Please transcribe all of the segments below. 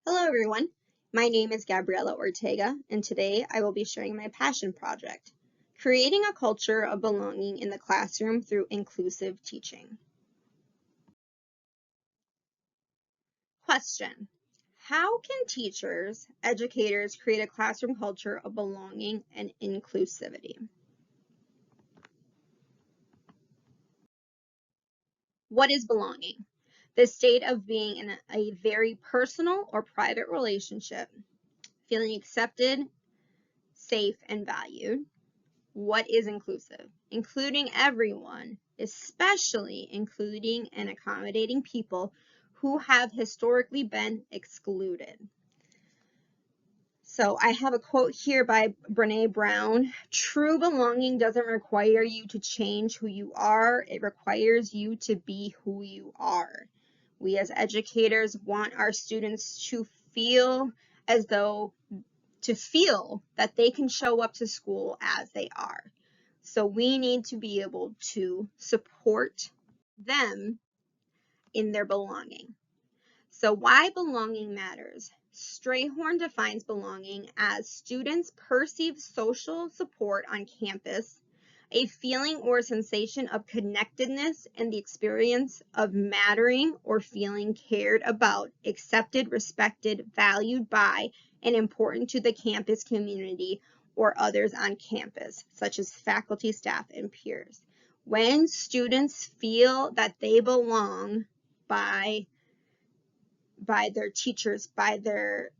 Hello everyone, my name is G.Ortega, and today I will be sharing my passion project, creating a culture of belonging in the classroom through inclusive teaching. Question: how can teachers, educators create a classroom culture of belonging and inclusivity? What is belonging? The state of being in a very personal or private relationship, feeling accepted, safe, and valued. What is inclusive? Including everyone, especially including and accommodating people who have historically been excluded. So I have a quote here by Brene Brown. True belonging doesn't require you to change who you are. It requires you to be who you are. We as educators want our students to feel that they can show up to school as they are. So we need to be able to support them in their belonging. So why belonging matters. Strayhorn defines belonging as students perceive social support on campus, a feeling or sensation of connectedness, and the experience of mattering or feeling cared about, accepted, respected, valued by, and important to the campus community or others on campus, such as faculty, staff, and peers. When students feel that they belong by their teachers, by their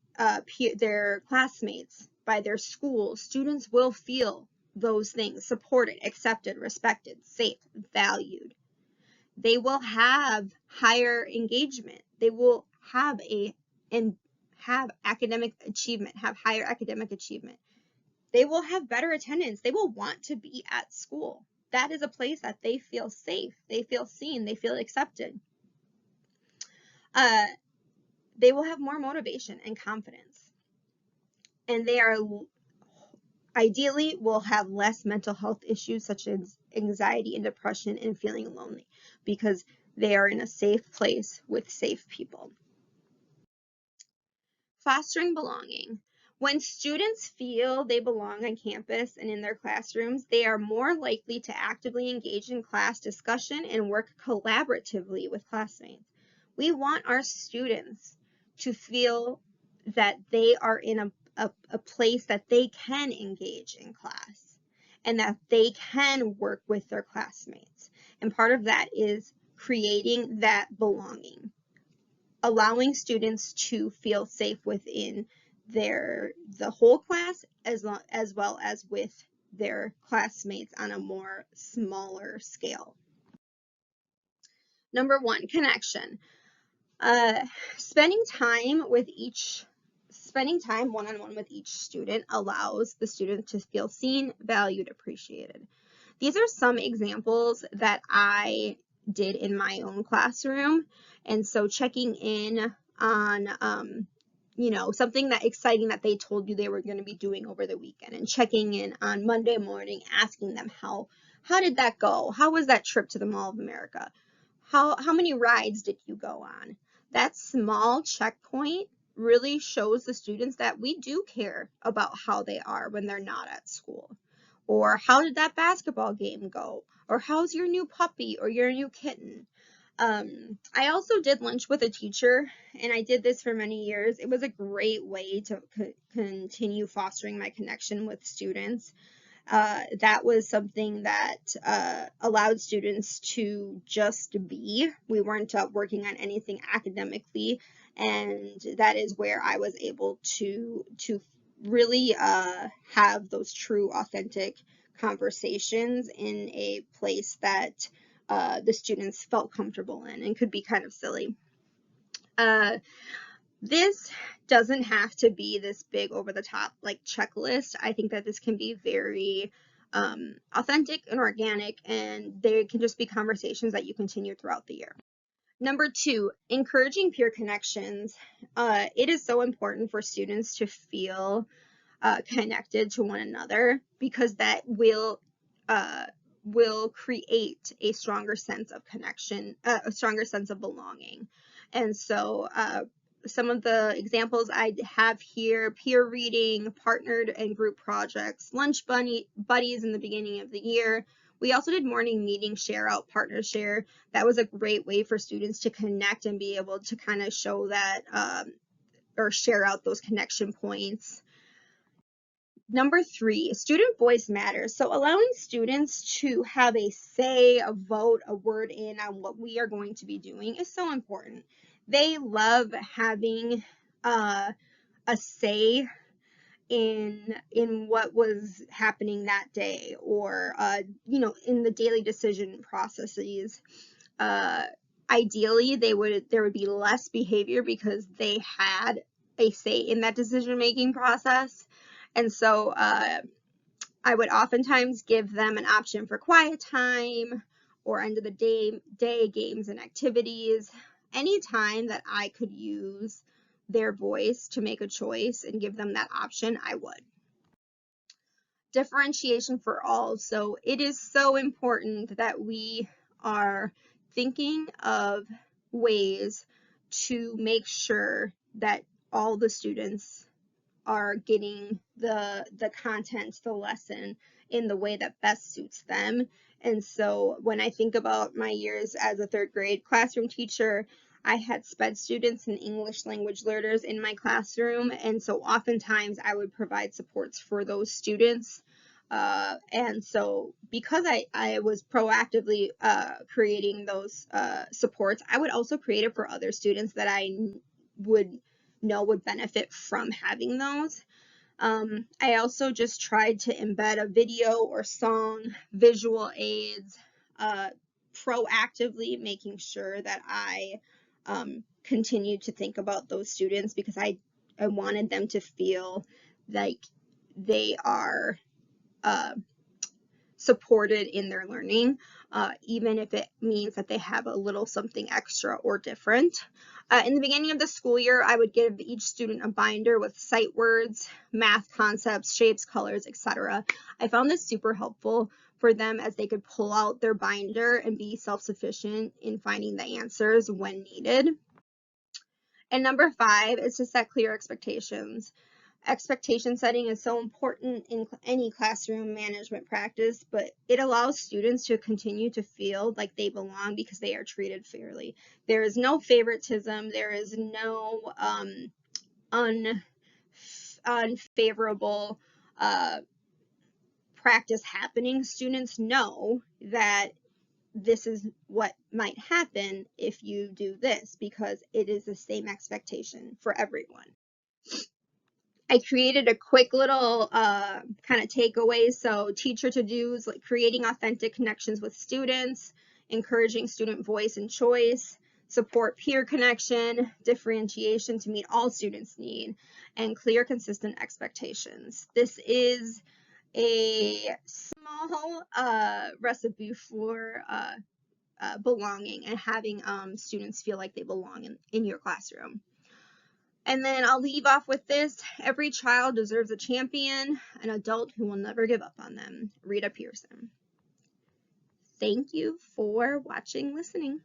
classmates, by their school, students will feel those things: supported, accepted, respected, safe, valued. They will have higher engagement. They will have academic achievement, have higher academic achievement. They will have better attendance. They will want to be at school. That is a place that they feel safe, they feel seen, they feel accepted. They will have more motivation and confidence. And they are ideally will have less mental health issues such as anxiety and depression and feeling lonely because they are in a safe place with safe people. Fostering belonging. When students feel they belong on campus and in their classrooms, they are more likely to actively engage in class discussion and work collaboratively with classmates. We want our students to feel that they are in a place that they can engage in class and that they can work with their classmates. And part of that is creating that belonging, allowing students to feel safe within the whole class as well as with their classmates on a more smaller scale. Number one, connection. Spending time one-on-one with each student allows the student to feel seen, valued, appreciated. These are some examples that I did in my own classroom. And so checking in on, something that exciting that they told you they were going to be doing over the weekend, and checking in on Monday morning, asking them how did that go? How was that trip to the Mall of America? How many rides did you go on? That small checkpoint really shows the students that we do care about how they are when they're not at school. Or how did that basketball game go? Or how's your new puppy or your new kitten? I also did lunch with a teacher, and I did this for many years. It was a great way to continue fostering my connection with students. That was something that allowed students to just be. We weren't working on anything academically, and that is where I was able to really have those true, authentic conversations in a place that the students felt comfortable in and could be kind of silly. This doesn't have to be this big over the top like checklist. I think that this can be very authentic and organic, and they can just be conversations that you continue throughout the year. Number two, encouraging peer connections. It is so important for students to feel connected to one another, because that will create a stronger sense of connection, a stronger sense of belonging. And so some of the examples I have here: peer reading, partnered and group projects, lunch buddies in the beginning of the year. We also did morning meeting share out, partner share. That was a great way for students to connect and be able to kind of show that or share out those connection points. Number 3, student voice matters. So allowing students to have a say, a vote, a word in on what we are going to be doing is so important. They love having a say in what was happening that day, or in the daily decision processes. Ideally, there would be less behavior because they had a say in that decision making process. And so I would oftentimes give them an option for quiet time or end of the day games and activities. Anytime that I could use their voice to make a choice and give them that option, I would. Differentiation for all. So it is so important that we are thinking of ways to make sure that all the students are getting the content, the lesson, in the way that best suits them. And so when I think about my years as a 3rd grade classroom teacher, I had SPED students and English language learners in my classroom, and so oftentimes I would provide supports for those students. And so because I was proactively creating those supports, I would also create it for other students that I would know would benefit from having those. I also just tried to embed a video or song, visual aids, proactively making sure that I continued to think about those students, because I wanted them to feel like they are supported in their learning, even if it means that they have a little something extra or different. In the beginning of the school year, I would give each student a binder with sight words, math concepts, shapes, colors, etc. I found this super helpful for them, as they could pull out their binder and be self-sufficient in finding the answers when needed. And number 5 is to set clear expectations. Expectation setting is so important in any classroom management practice, but it allows students to continue to feel like they belong because they are treated fairly. There is no favoritism. There is no unfavorable practice happening. Students know that this is what might happen if you do this, because it is the same expectation for everyone. I created a quick little kind of takeaways. So teacher to-dos, like creating authentic connections with students, encouraging student voice and choice, support peer connection, differentiation to meet all students' need, and clear, consistent expectations. This is a small recipe for belonging and having students feel like they belong in your classroom. And then I'll leave off with this: every child deserves a champion, an adult who will never give up on them. Rita Pearson. Thank you for watching, listening.